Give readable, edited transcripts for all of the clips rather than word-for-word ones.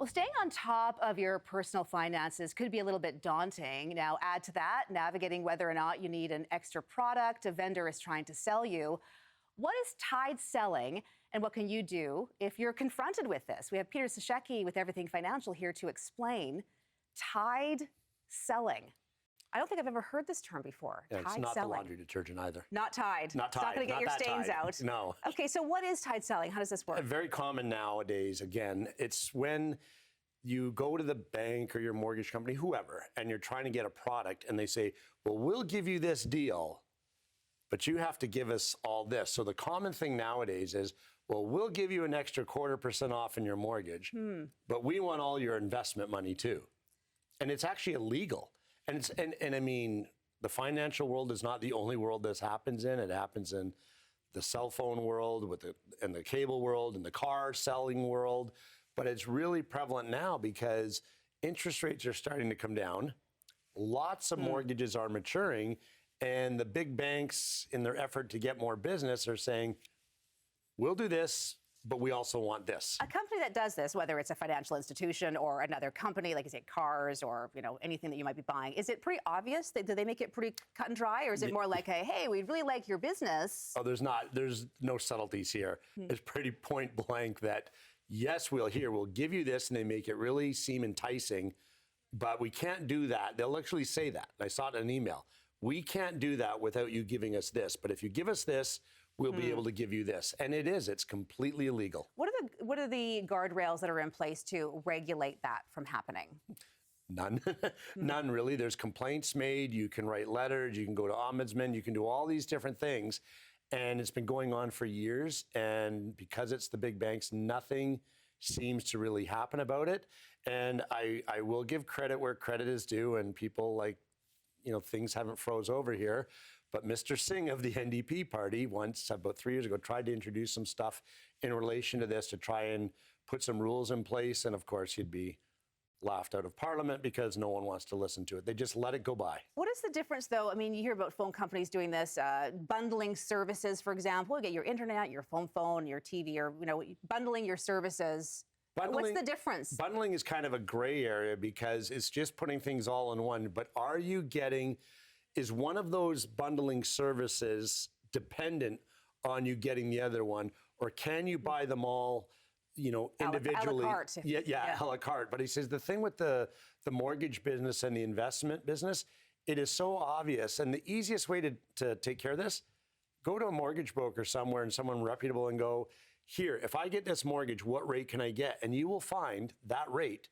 Well, staying on top of your personal finances could be a little bit daunting. Now, add to that, navigating whether or not you need an extra product a vendor is trying to sell you. What is tide selling, and what can you do if you're confronted with this? We have Peter Sashecki with Everything Financial here to explain tide selling. I don't think I've ever heard this term before. Yeah, Tide it's not selling. the laundry detergent either. Not Tide. Not Tide. It's not going to get your stains Tide. out. No. Okay, so what is tide selling? How does this work? Very common nowadays, again, it's when you go to the bank or your mortgage company, whoever, and you're trying to get a product and they say, well, we'll give you this deal, but you have to give us all this. So the common thing nowadays is, well, we'll give you an extra 0.25% off in your mortgage, but we want all your investment money too. And it's actually illegal. And I mean, the financial world is not the only world this happens in. It happens in the cell phone world, and the cable world, and the car selling world. But it's really prevalent now because interest rates are starting to come down. Lots of mortgages are maturing, and the big banks, in their effort to get more business, are saying, we'll do this, but we also want this. A company that does this, whether it's a financial institution or another company, like you say, cars or anything that you might be buying, is it pretty obvious? Do they make it pretty cut and dry, or is it more like, hey, we'd really like your business? Oh, there's no subtleties here. It's pretty point blank that, yes, we'll give you this, and they make it really seem enticing, but we can't do that. They'll actually say that. I saw it in an email. We can't do that without you giving us this, but if you give us this, we'll be able to give you this. And it's completely illegal. What are the guardrails that are in place to regulate that from happening? None. None, really. There's complaints made. You can write letters. You can go to ombudsman. You can do all these different things. And it's been going on for years. And because it's the big banks, nothing seems to really happen about it. And I will give credit where credit is due. And people things haven't froze over here. But Mr. Singh of the NDP party once, about 3 years ago, tried to introduce some stuff in relation to this to try and put some rules in place. And of course, he'd be laughed out of Parliament because no one wants to listen to it. They just let it go by. What is the difference, though? I mean, you hear about phone companies doing this, bundling services, for example. You get your internet, your phone, your TV, or, bundling your services. What's the difference? Bundling is kind of a gray area because it's just putting things all in one. But is one of those bundling services dependent on you getting the other one, or can you buy them all, individually? A la carte. Yeah, a la carte. But he says the thing with the mortgage business and the investment business, it is so obvious. And the easiest way to take care of this, go to a mortgage broker somewhere and someone reputable and go, here, if I get this mortgage, what rate can I get? And you will find that rate,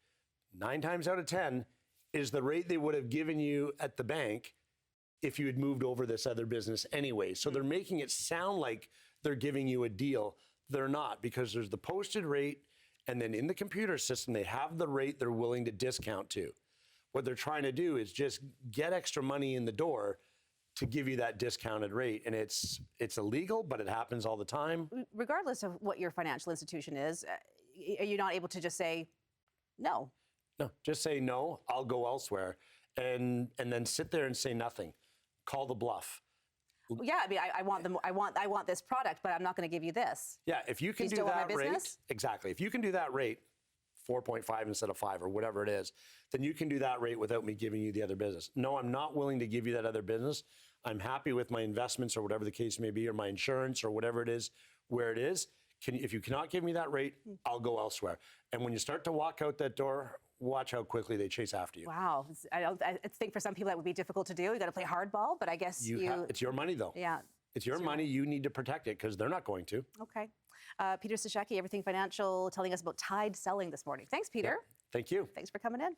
9 times out of 10, is the rate they would have given you at the bank if you had moved over this other business anyway. So they're making it sound like they're giving you a deal. They're not, because there's the posted rate, and then in the computer system, they have the rate they're willing to discount to. What they're trying to do is just get extra money in the door to give you that discounted rate. And it's illegal, but it happens all the time. Regardless of what your financial institution is, are you not able to just say no? No, just say no, I'll go elsewhere, and then sit there and say nothing. Call the bluff. Yeah, I mean, I want this product, but I'm not going to give you this. Yeah, if you can do that rate, exactly. If you can do that rate, 4.5 instead of 5 or whatever it is, then you can do that rate without me giving you the other business. No, I'm not willing to give you that other business. I'm happy with my investments or whatever the case may be, or my insurance or whatever it is, where it is. If you cannot give me that rate, I'll go elsewhere. And when you start to walk out that door, watch how quickly they chase after you. Wow. I think for some people that would be difficult to do. You got to play hardball, but I guess it's your money, though. Yeah. It's your money. You need to protect it because they're not going to. Okay. Peter Sashecki, Everything Financial, telling us about tide selling this morning. Thanks, Peter. Yeah. Thank you. Thanks for coming in.